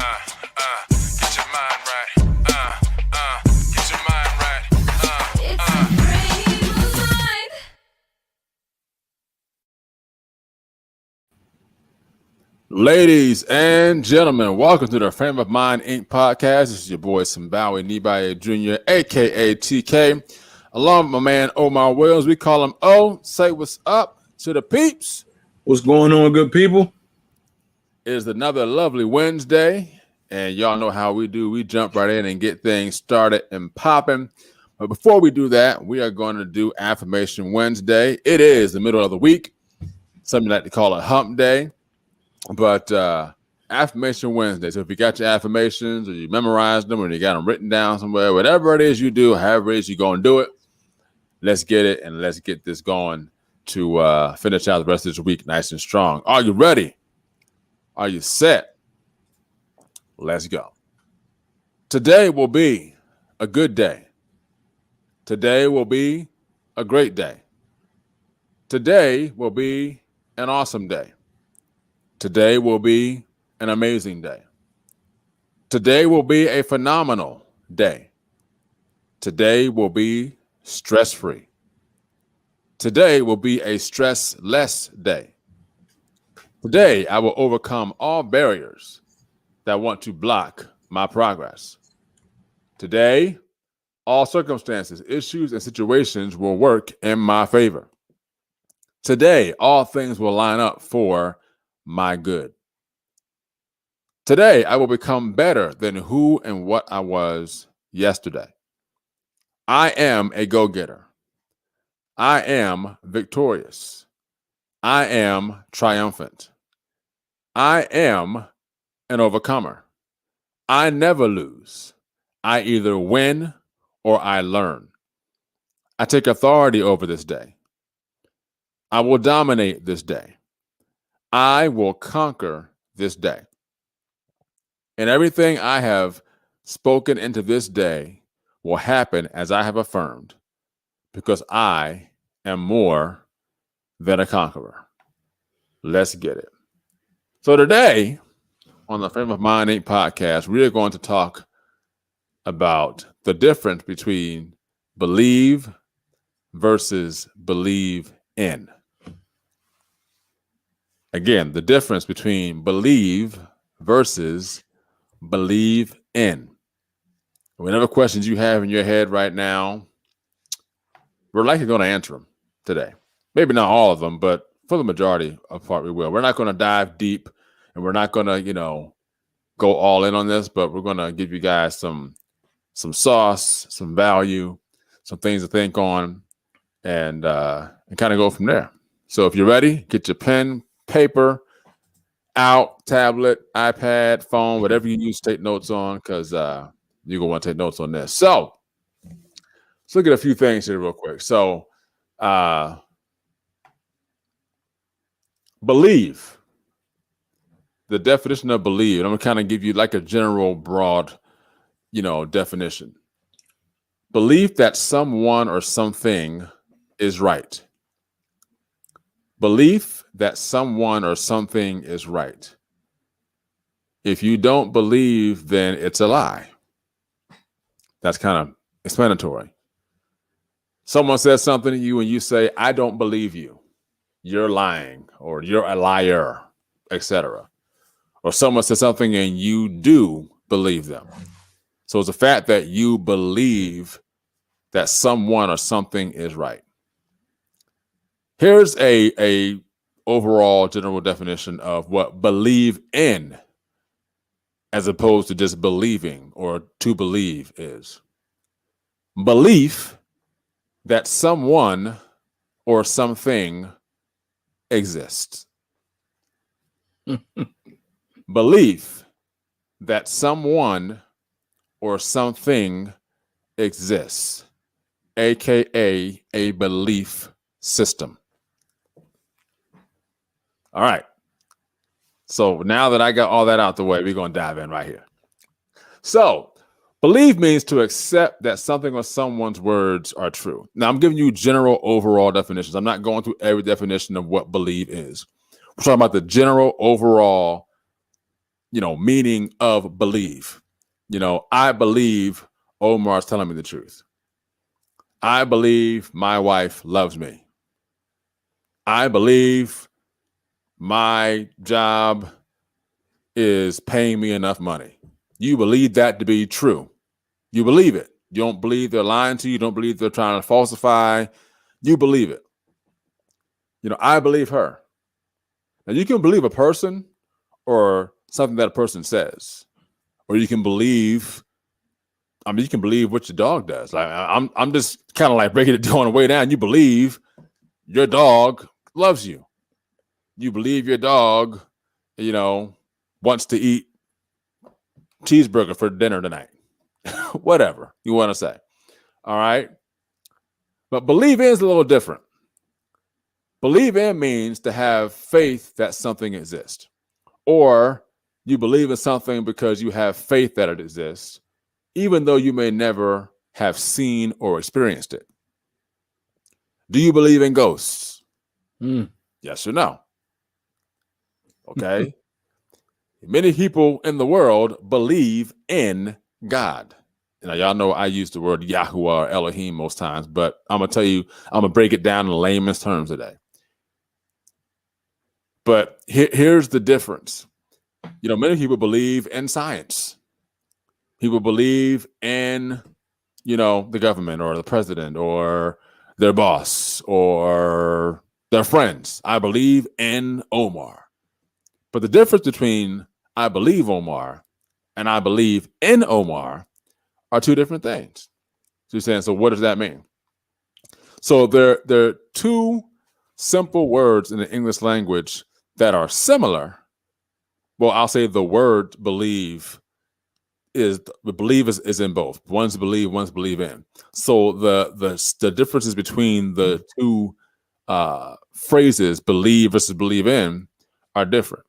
Get your mind right. Get your mind right. It's a frame of mind. Ladies and gentlemen, welcome to the Frame of Mind Inc. podcast. This is your boy Simbawe Nibaye Jr., aka TK, along with my man Omar Williams. We call him O. Say what's up to the peeps. What's going on, good people? It is another lovely Wednesday, and y'all know how we do. We jump right in and get things started and popping. But before we do that, we are going to do Affirmation Wednesday. It is the middle of the week, something like to call a hump day. But Affirmation Wednesday. So if you got your affirmations or you memorized them or you got them written down somewhere, whatever it is you do, however it is you're going to do it, let's get it and let's get this going to finish out the rest of this week nice and strong. Are you ready? Are you set? Let's go. Today will be a good day. Today will be a great day. Today will be an awesome day. Today will be an amazing day. Today will be a phenomenal day. Today will be stress-free. Today will be a stress-less day. Today, I will overcome all barriers that want to block my progress. Today, all circumstances, issues, and situations will work in my favor. Today, all things will line up for my good. Today, I will become better than who and what I was yesterday. I am a go-getter. I am victorious. I am triumphant. I am an overcomer. I never lose. I either win or I learn. I take authority over this day. I will dominate this day. I will conquer this day. And everything I have spoken into this day will happen as I have affirmed, because I am more than a conqueror. Let's get it. So today, on the Frame of Mind Inc. podcast, we are going to talk about the difference between believe versus believe in. Again, the difference between believe versus believe in. Whatever questions you have in your head right now, we're likely going to answer them today. Maybe not all of them, but for the majority of part we will. We're not going to dive deep and we're not going to, go all in on this, but we're going to give you guys some sauce, some value, some things to think on, and kind of go from there. So if you're ready, get your pen, paper out, tablet, iPad, phone, whatever you use to take notes on, because you're going to want to take notes on this. So let's look at a few things here real quick. So believe, the definition of believe, I'm going to kind of give you like a general broad, definition. Belief that someone or something is right. Belief that someone or something is right. If you don't believe, then it's a lie. That's kind of explanatory. Someone says something to you and you say, I don't believe you. You're lying, or you're a liar, etc. Or someone says something and you do believe them. So it's the fact that you believe that someone or something is right. Here's a overall general definition of what believe in, as opposed to just believing or to believe, is. Belief that someone or something exists. Belief that someone or something exists, aka a belief system. All right. So now that I got all that out the way, we're going to dive in right here. So believe means to accept that something or someone's words are true. Now, I'm giving you general overall definitions. I'm not going through every definition of what believe is. We're talking about the general overall meaning of believe. I believe Omar's telling me the truth. I believe my wife loves me. I believe my job is paying me enough money. You believe that to be true. You believe it. You don't believe they're lying to you. You don't believe they're trying to falsify. You believe it. I believe her. Now, you can believe a person or something that a person says, or you can believe. You can believe what your dog does. Like I'm just kind of like breaking it down on the way down. You believe your dog loves you. You believe your dog, wants to eat cheeseburger for dinner tonight. Whatever you want to say. All right. But believe in is a little different. Believe in means to have faith that something exists, or you believe in something because you have faith that it exists, even though you may never have seen or experienced it. Do you believe in ghosts? Yes or no? Okay. Many people in the world believe in God. Y'all know I use the word Yahuwah or Elohim most times, but I'm going to tell you, I'm going to break it down in layman's terms today. But here's the difference. Many people believe in science. People believe in, the government or the president or their boss or their friends. I believe in Omar. But the difference between I believe Omar and I believe in Omar are two different things. So you're saying, so what does that mean? So there are two simple words in the English language that are similar. Well, I'll say the word believe is in both. One's believe, one's believe in. So the differences between the two phrases, believe versus believe in, are different.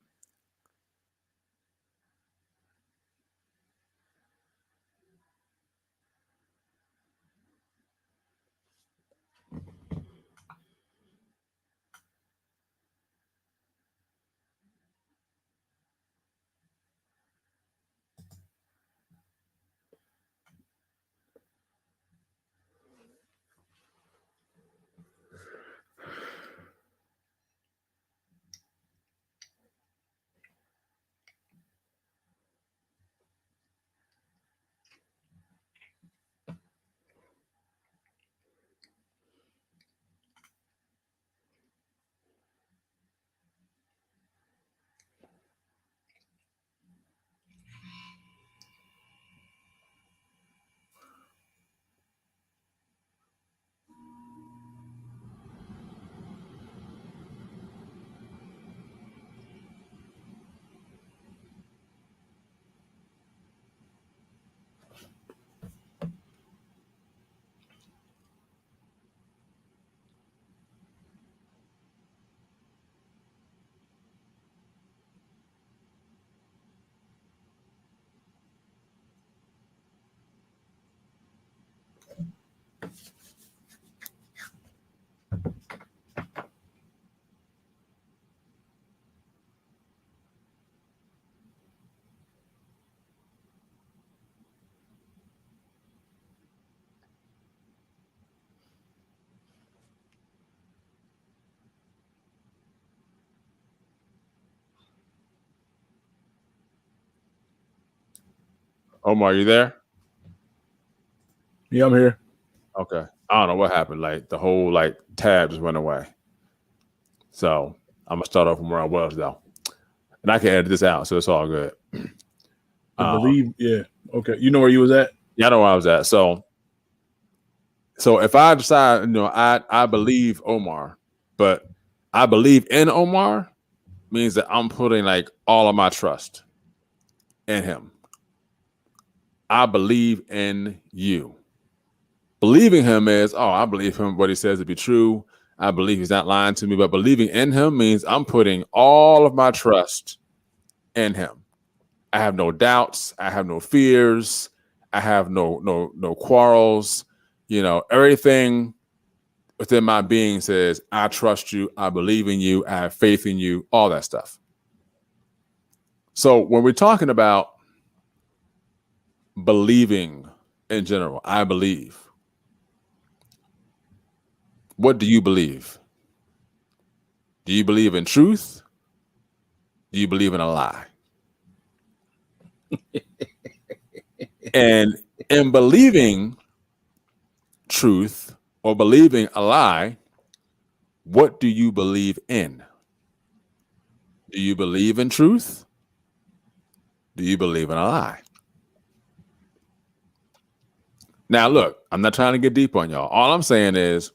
Omar, are you there? Yeah, I'm here. Okay. I don't know what happened. Like the whole tab just went away. So I'm gonna start off from where I was though. And I can edit this out, so it's all good. I believe, yeah. Okay. You know where you was at? Yeah, I know where I was at. So if I decide, I believe Omar, but I believe in Omar means that I'm putting all of my trust in him. I believe in you. Believing him is, I believe him, what he says to be true. I believe he's not lying to me, but believing in him means I'm putting all of my trust in him. I have no doubts. I have no fears. I have no quarrels. Everything within my being says, I trust you. I believe in you. I have faith in you. All that stuff. So when we're talking about believing in general, I believe. What do you believe? Do you believe in truth? Do you believe in a lie? And in believing truth or believing a lie, what do you believe in? Do you believe in truth? Do you believe in a lie? Now, look, I'm not trying to get deep on y'all. All I'm saying is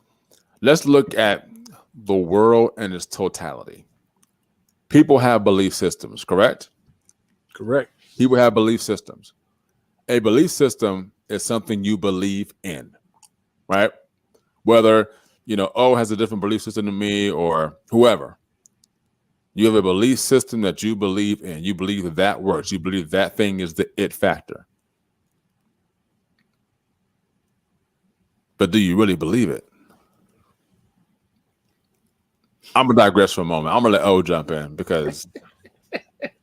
let's look at the world in its totality. People have belief systems, correct? Correct. People have belief systems. A belief system is something you believe in, right? Whether, O has a different belief system than me or whoever. You have a belief system that you believe in. You believe that that works. You believe that thing is the it factor. But do you really believe it? I'm going to digress for a moment. I'm going to let O jump in because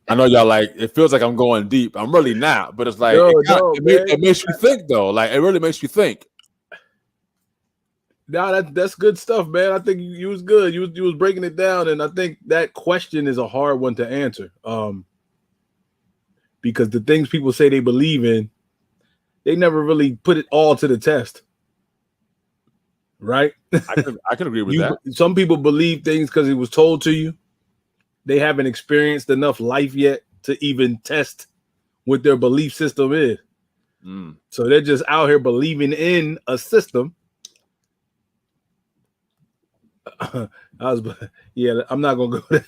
I know y'all it feels like I'm going deep. I'm really not, but it's like, it makes you think though. Like it really makes you think. No, that's good stuff, man. I think you was good. You was breaking it down, and I think that question is a hard one to answer. Because the things people say they believe in, they never really put it all to the test. Right? I can agree with that. Some people believe things because it was told to you. They haven't experienced enough life yet to even test what their belief system is. So they're just out here believing in a system. I'm not gonna go there.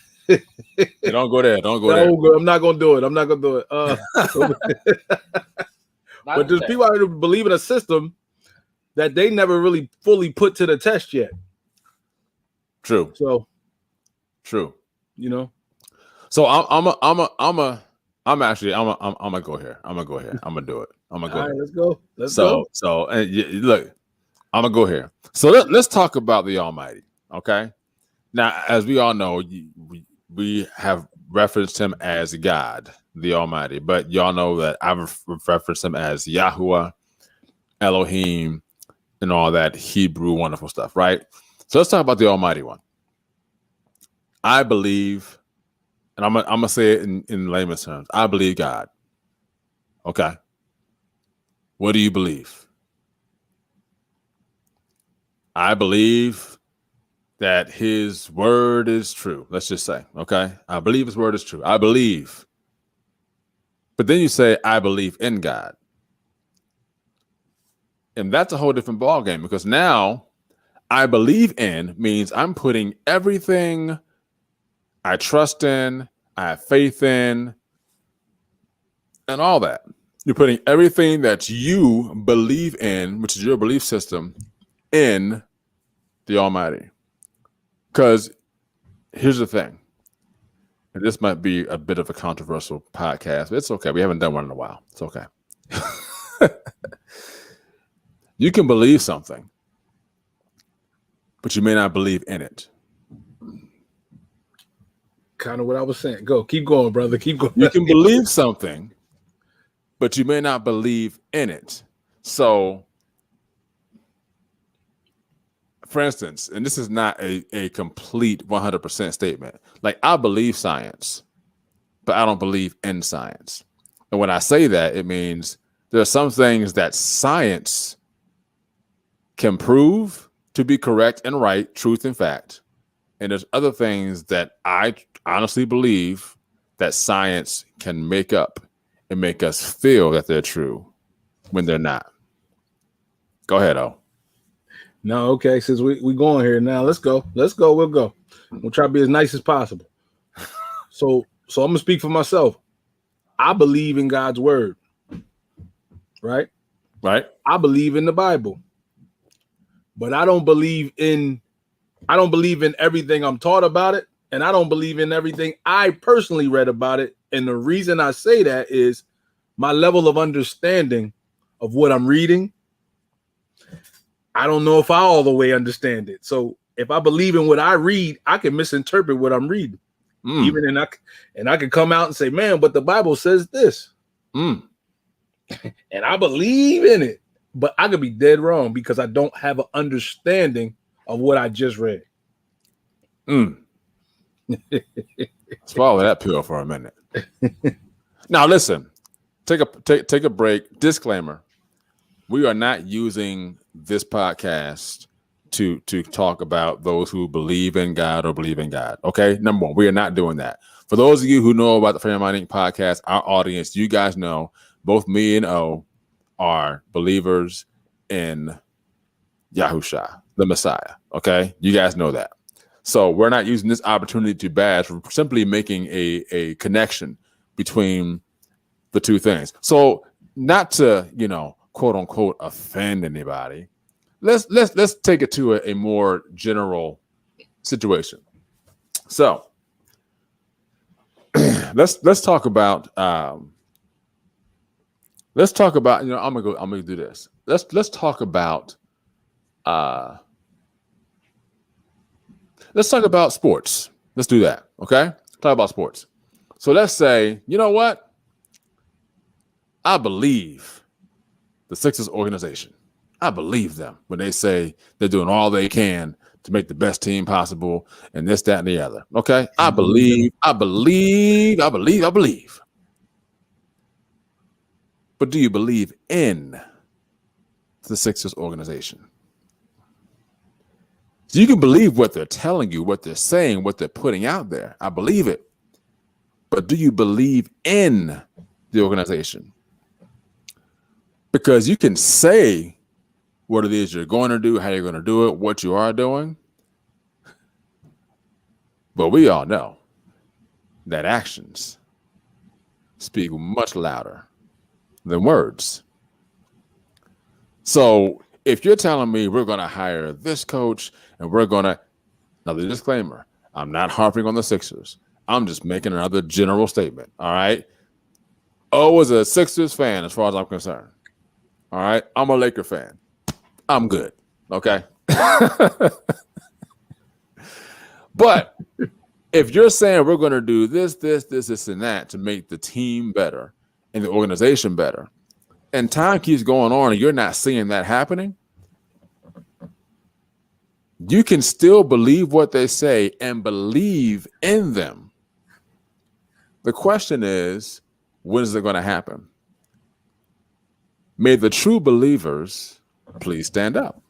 Don't go there. Don't go there. I'm not gonna do it. I'm not gonna do it. But there's people out here who believe in a system that they never really fully put to the test yet. True. So, true. So I'm gonna go here. I'm gonna go here. I'm gonna do it. I'm gonna go. All right, here. let's go. Let's go. So look, I'm gonna go here. So let's talk about the Almighty. Okay. Now, as we all know, we have referenced him as God, the Almighty, but y'all know that I've referenced him as Yahuwah, Elohim, and all that Hebrew wonderful stuff, right? So let's talk about the Almighty one. I believe, and I'm gonna say it in layman's terms. I believe God. Okay. What do you believe? I believe that his word is true. Let's just say, okay? I believe his word is true. I believe. But then you say, I believe in God. And that's a whole different ballgame because now I believe in means I'm putting everything I trust in, I have faith in, and all that. You're putting everything that you believe in, which is your belief system, in the Almighty. Because here's the thing, and this might be a bit of a controversial podcast, but it's okay. We haven't done one in a while. It's okay. You can believe something, but you may not believe in it. Kind of what I was saying. Go. Keep going, brother. Keep going. You can believe something, but you may not believe in it. So, for instance, and this is not a complete 100% statement. Like, I believe science, but I don't believe in science. And when I say that, it means there are some things that science can prove to be correct and right, truth and fact. And there's other things that I honestly believe that science can make up and make us feel that they're true when they're not. Go ahead, O. No, okay. Since we going here now, let's go. We'll go. We'll try to be as nice as possible. So I'm gonna speak for myself. I believe in God's word. Right? Right. I believe in the Bible. But I don't believe in everything I'm taught about it, and I don't believe in everything I personally read about it. And the reason I say that is my level of understanding of what I'm reading. I don't know if I all the way understand it. So if I believe in what I read, I can misinterpret what I'm reading. Even and I could come out and say, man, but the Bible says this. And I believe in it. But I could be dead wrong because I don't have an understanding of what I just read. Swallow that pill for a minute. Now listen, take a break. Disclaimer: we are not using this podcast to talk about those who believe in God or believe in God. Okay, number one, we are not doing that. For those of you who know about the Frame Mind Inc. podcast, our audience, you guys know both me and O are believers in Yahusha, the Messiah. Okay, you guys know that. So we're not using this opportunity to bash. We're simply making a connection between the two things. So not to, quote unquote, offend anybody. Let's take it to a more general situation. So let's talk about I'm gonna do this. Let's talk about sports. Let's do that. Okay, talk about sports. So let's say, you know what? I believe the Sixers organization. I believe them when they say they're doing all they can to make the best team possible and this, that, and the other. Okay? I believe. But do you believe in the Sixers organization? So you can believe what they're telling you, what they're saying, what they're putting out there. I believe it. But do you believe in the organization? Because you can say what it is you're going to do, how you're going to do it, what you are doing. But we all know that actions speak much louder than words. So if you're telling me we're going to hire this coach and we're going to, another disclaimer, I'm not harping on the Sixers. I'm just making another general statement. All right. O is a Sixers fan as far as I'm concerned. All right. I'm a Laker fan. I'm good. Okay. But if you're saying we're going to do this, and that to make the team better and the organization better, and time keeps going on and you're not seeing that happening, you can still believe what they say and believe in them. The question is, when is it going to happen? May the true believers please stand up.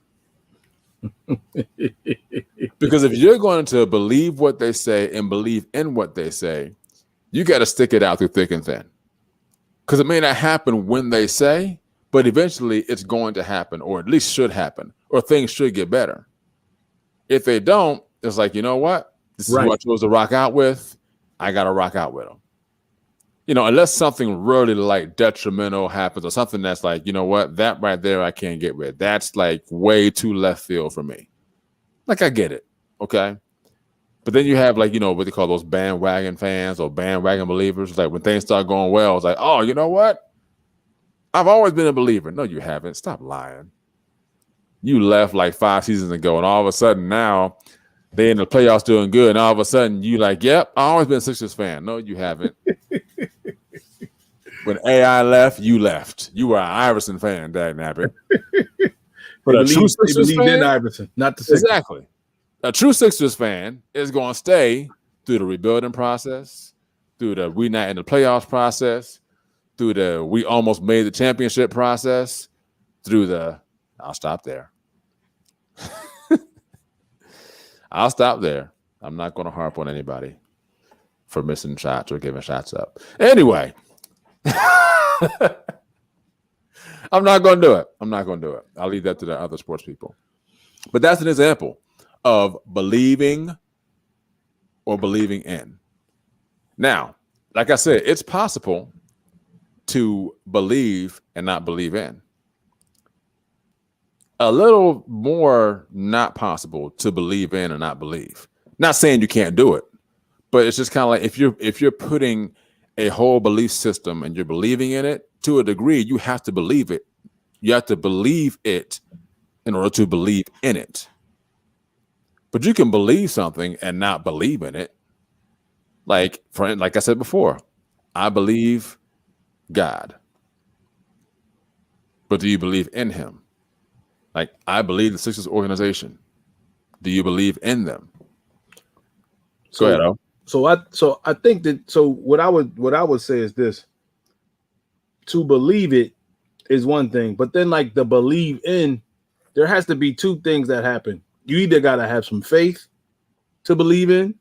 Because if you're going to believe what they say and believe in what they say, you got to stick it out through thick and thin. Because it may not happen when they say, but eventually it's going to happen, or at least should happen, or things should get better. If they don't, it's like, you know what? This is who I chose to rock out with. I got to rock out with them. Unless something really like detrimental happens or something that's like, you know what, that right there I can't get with. That's like way too left field for me. Like, I get it. Okay. But then you have like, what they call those bandwagon fans or bandwagon believers. Like when things start going well, it's like, oh, you know what? I've always been a believer. No, you haven't. Stop lying. You left like 5 seasons ago and all of a sudden now they in the playoffs doing good. And all of a sudden you like, yep, I've always been a Sixers fan. No, you haven't. When AI left, you left. You were an Iverson fan, Dad Nappy. But a true Sixers fan, in Iverson, not the Sixers. Exactly. A true Sixers fan is going to stay through the rebuilding process, through the we not in the playoffs process, through the we almost made the championship process, through the. I'll stop there. I'll stop there. I'm not going to harp on anybody for missing shots or giving shots up. Anyway. I'm not going to do it. I'll leave that to the other sports people. But that's an example of believing or believing in. Now, like I said, it's possible to believe and not believe in. A little more not possible to believe in and not believe. Not saying you can't do it, but it's just kind of like if you're putting a whole belief system and you're believing in it to a degree, you have to believe it. You have to believe it in order to believe in it. But you can believe something and not believe in it. Like I said before, I believe God. But do you believe in him? Like, I believe the Sixers organization. Do you believe in them? Go ahead, O. So I think that what I would say is this: to believe it is one thing, but then like the believe in, there has to be two things that happen. You either gotta have some faith to believe in,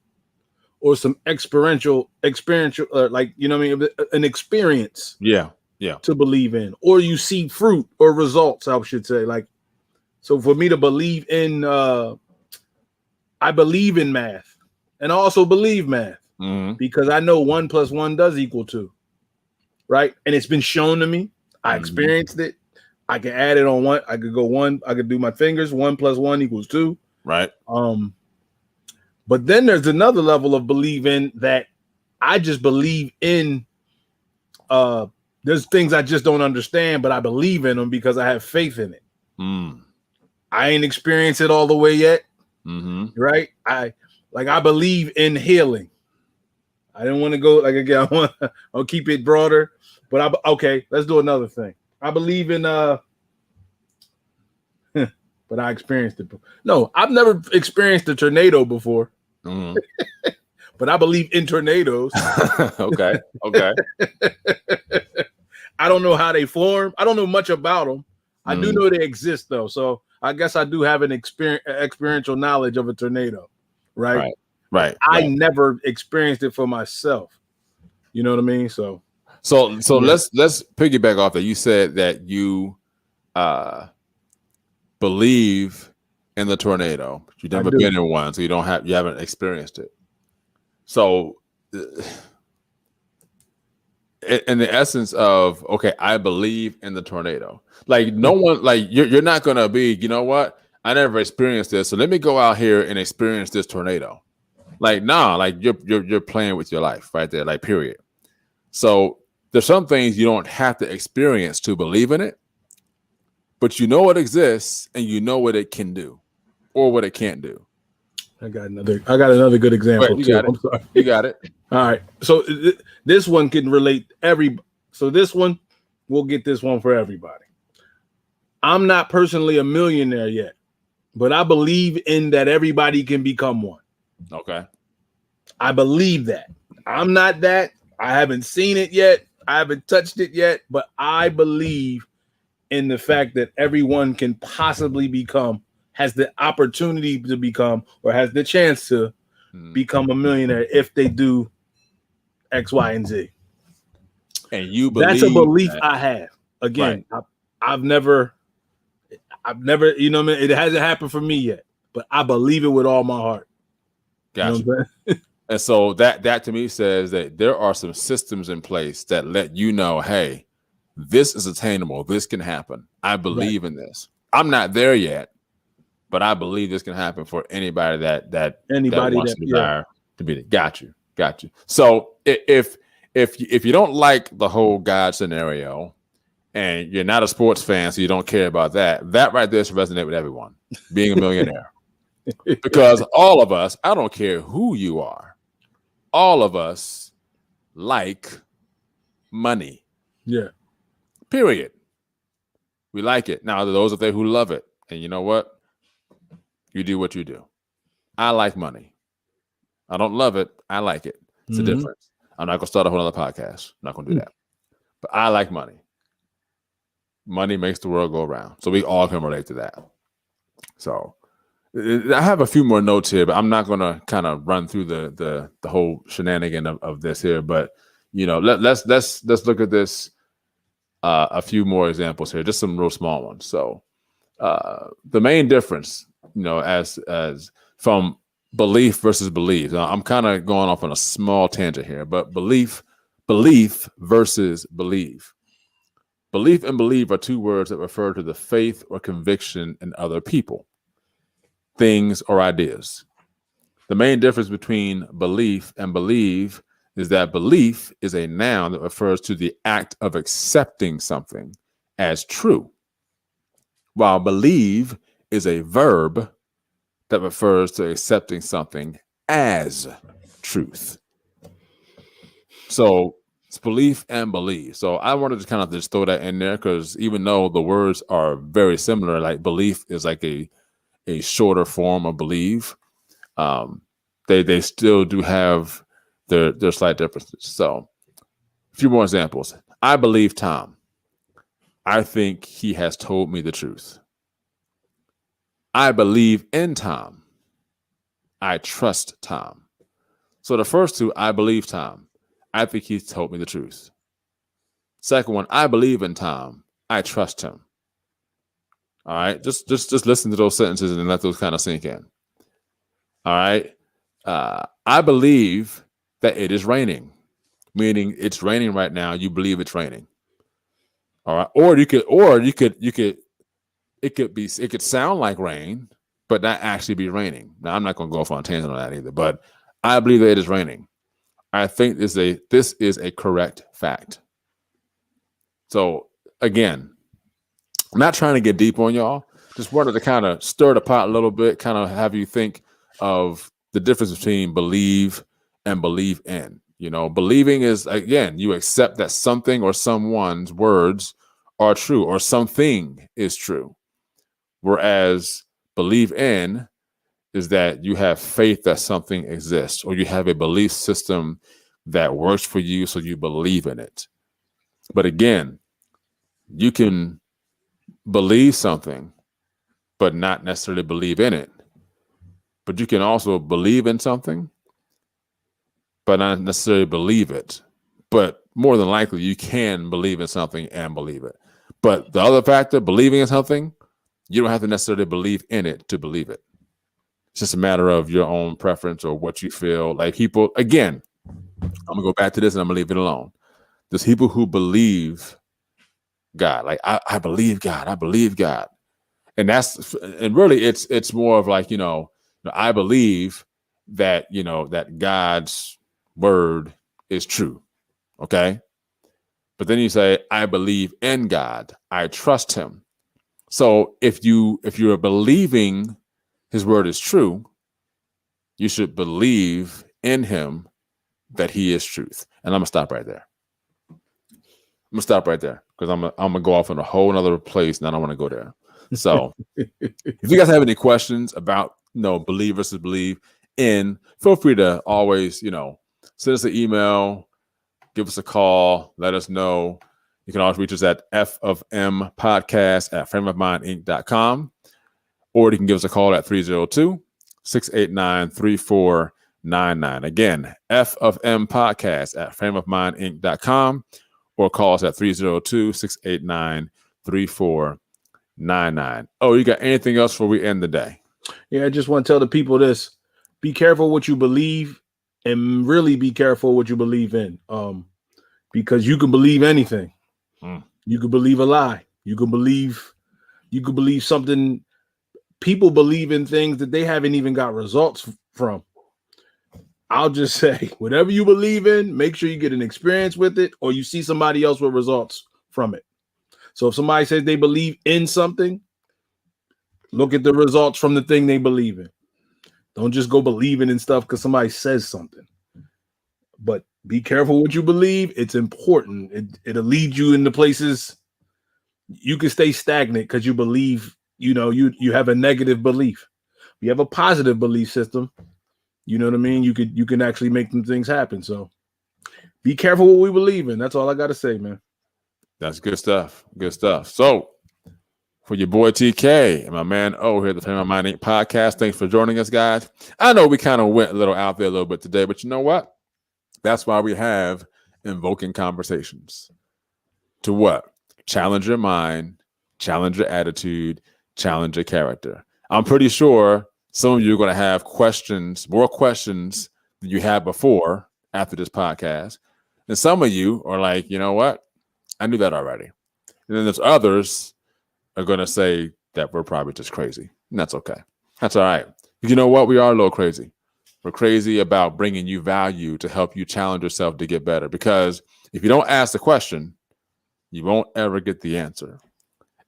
or some experiential, like, you know what I mean, an experience Yeah. to believe in, or you see fruit or results, I should say. Like, so for me to believe in, I believe in math, and I also believe math because I know 1 + 1 does equal 2, right? And it's been shown to me. I experienced it. I can add it on one. I could go one. I could do my fingers. 1 + 1 = 2. Right. But then there's another level of believing that I just believe in. There's things I just don't understand, but I believe in them because I have faith in it. I ain't experienced it all the way yet, right? I believe in healing. I didn't want to go like again. I'll keep it broader, but okay. Let's do another thing. I believe in but I experienced it. No, I've never experienced a tornado before. But I believe in tornadoes. Okay. I don't know how they form. I don't know much about them. I do know they exist though. So I guess I do have an experiential knowledge of a tornado, right? I never experienced it for myself. You know what I mean? So let's piggyback off that. You said that you believe in the tornado, but you've never been in one, so you haven't experienced it. So in the essence of, okay, I believe in the tornado. Like, no one, like, you're not gonna be, you know what? I never experienced this, so let me go out here and experience this tornado. Like, nah, like you're playing with your life right there, like, period. So there's some things you don't have to experience to believe in it, but you know it exists and you know what it can do or what it can't do. I got another good example. Right, I'm sorry. You got it. All right. So this one can relate so this one, we'll get this one for everybody. I'm not personally a millionaire yet, but I believe in that everybody can become one. Okay. I believe that. I'm not that. I haven't seen it yet. I haven't touched it yet, but I believe in the fact that everyone can possibly has the opportunity to become, or has the chance to become a millionaire if they do X, Y, and Z. And you believe that's a belief I have. Again, right. I've never, you know what I mean? It hasn't happened for me yet, but I believe it with all my heart. Gotcha. You know what I'm saying? And so that to me says that there are some systems in place that let you know, hey, this is attainable. This can happen. I believe in this. I'm not there yet, but I believe this can happen for anybody that wants to desire to be there. Got you. So if you don't like the whole God scenario and you're not a sports fan, so you don't care about that right there should resonate with everyone, being a millionaire. Because all of us, I don't care who you are, all of us like money. Yeah. Period. We like it. Now, there are those out there who love it. And you know what? You do what you do. I like money. I don't love it. I like it. It's a difference. I'm not going to start a whole other podcast. I'm not going to do that. But I like money. Money makes the world go around. So we all can relate to that. So I have a few more notes here, but I'm not going to kind of run through the whole shenanigan of this here. But, you know, let's look at this. A few more examples here, just some real small ones. So the main difference, you know, as from belief versus belief. Now, I'm kind of going off on a small tangent here, but belief versus believe. Belief and believe are two words that refer to the faith or conviction in other people, things, or ideas. The main difference between belief and believe is that belief is a noun that refers to the act of accepting something as true, while believe is a verb that refers to accepting something as truth. So it's belief and believe. So I wanted to kind of just throw that in there because even though the words are very similar, like belief is like a shorter form of believe. They still do have their slight differences. So a few more examples. I believe Tom. I think he has told me the truth. I believe in Tom. I trust Tom. So the first two, I believe Tom. I think he's told me the truth. Second one, I believe in Tom. I trust him. All right. Just listen to those sentences and let those kind of sink in. All right. I believe that it is raining, meaning it's raining right now. You believe it's raining. All right. It could sound like rain, but not actually be raining. Now I'm not going to go off on a tangent on that either, but I believe that it is raining. I think this is a correct fact. So again, I'm not trying to get deep on y'all. Just wanted to kind of stir the pot a little bit, kind of have you think of the difference between believe and believe in. You know, believing is, again, you accept that something or someone's words are true or something is true. Whereas believe in is that you have faith that something exists or you have a belief system that works for you, so you believe in it. But again, you can believe something but not necessarily believe in it. But you can also believe in something but not necessarily believe it. But more than likely, you can believe in something and believe it. But the other factor, believing in something, you don't have to necessarily believe in it to believe it. It's just a matter of your own preference or what you feel. Like people, again, I'm going to go back to this and I'm going to leave it alone. There's people who believe God. Like, I believe God. I believe God. And really it's more of like, I believe that, that God's word is true. Okay. But then you say, I believe in God. I trust him. So if you're believing his word is true, you should believe in him that he is truth. And I'm gonna stop right there. Because I'm gonna go off in a whole nother place and I don't want to go there. So if you guys have any questions about believe versus believe in, feel free to always, send us an email, give us a call, let us know. You can always reach us at fofmpodcast@frameofmindinc.com, or you can give us a call at 302-689-3499. Again, fofmpodcast@frameofmindinc.com, or call us at 302-689-3499. Oh, you got anything else before we end the day? Yeah, I just want to tell the people this. Be careful what you believe and really be careful what you believe in. Because you can believe anything. You could believe a lie. You could believe something. People believe in things that they haven't even got results from. I'll just say, whatever you believe in, make sure you get an experience with it or you see somebody else with results from it. So if somebody says they believe in something, look at the results from the thing they believe in. Don't just go believing in stuff because somebody says something. But be careful what you believe. It's important. It'll lead you into places you can stay stagnant because you believe, you have a negative belief. You have a positive belief system. You know what I mean? You can actually make some things happen. So be careful what we believe in. That's all I got to say, man. That's good stuff. Good stuff. So for your boy TK and my man O here at the Frame of Mind Inc. podcast, thanks for joining us, guys. I know we kind of went a little out there a little bit today, but you know what? That's why we have invoking conversations. To what? Challenge your mind, challenge your attitude, challenge your character. I'm pretty sure some of you are going to have more questions than you had before after this podcast. And some of you are like, you know what? I knew that already. And then there's others are going to say that we're probably just crazy. And that's okay. That's all right. You know what? We are a little crazy. We're crazy about bringing you value to help you challenge yourself to get better. Because if you don't ask the question, you won't ever get the answer.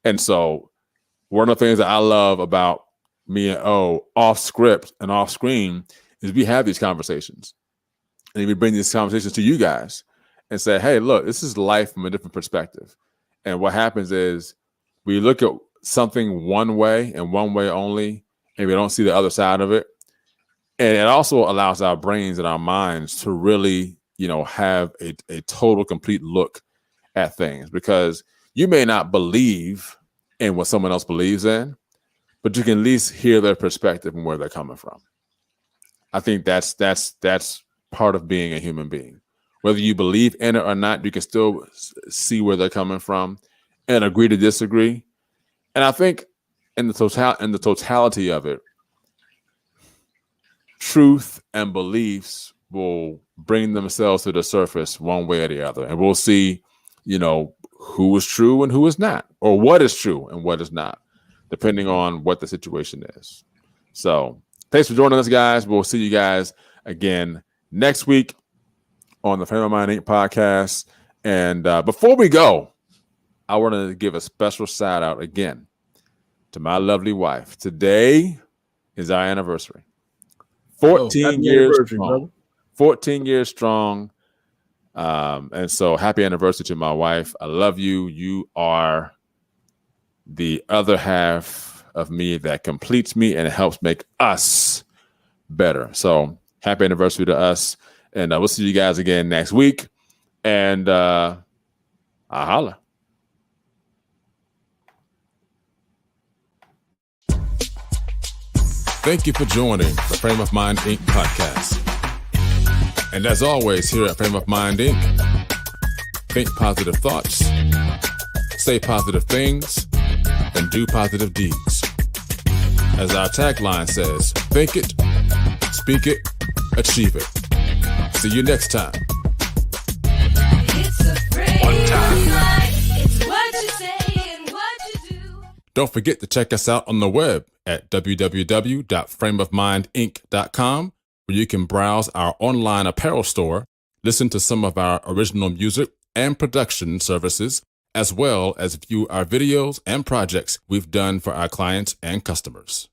And so one of the things that I love about me and O off script and off screen is we have these conversations. And we bring these conversations to you guys. and say, hey, look, this is life from a different perspective. And what happens is we look at something one way and one way only, and we don't see the other side of it. And it also allows our brains and our minds to really, have a total, complete look at things, because you may not believe in what someone else believes in, but you can at least hear their perspective and where they're coming from. I think that's part of being a human being. Whether you believe in it or not, you can still see where they're coming from and agree to disagree. And I think in the totality of it, truth and beliefs will bring themselves to the surface one way or the other. And we'll see, who is true and who is not, or what is true and what is not, depending on what the situation is. So thanks for joining us, guys. We'll see you guys again next week on the Frame of Mind Inc. podcast. And before we go, I want to give a special shout out again to my lovely wife. Today is our anniversary. 14 years strong. Brother. 14 years strong. And so happy anniversary to my wife. I love you. You are the other half of me that completes me and helps make us better. So happy anniversary to us. And we'll see you guys again next week. And I'll holla. Thank you for joining the Frame of Mind Inc. podcast. And as always, here at Frame of Mind Inc., think positive thoughts, say positive things, and do positive deeds. As our tagline says, think it, speak it, achieve it. See you next time. It's a frame of mind. It's what you say and what you do. Don't forget to check us out on the web at www.frameofmindinc.com, where you can browse our online apparel store, listen to some of our original music and production services, as well as view our videos and projects we've done for our clients and customers.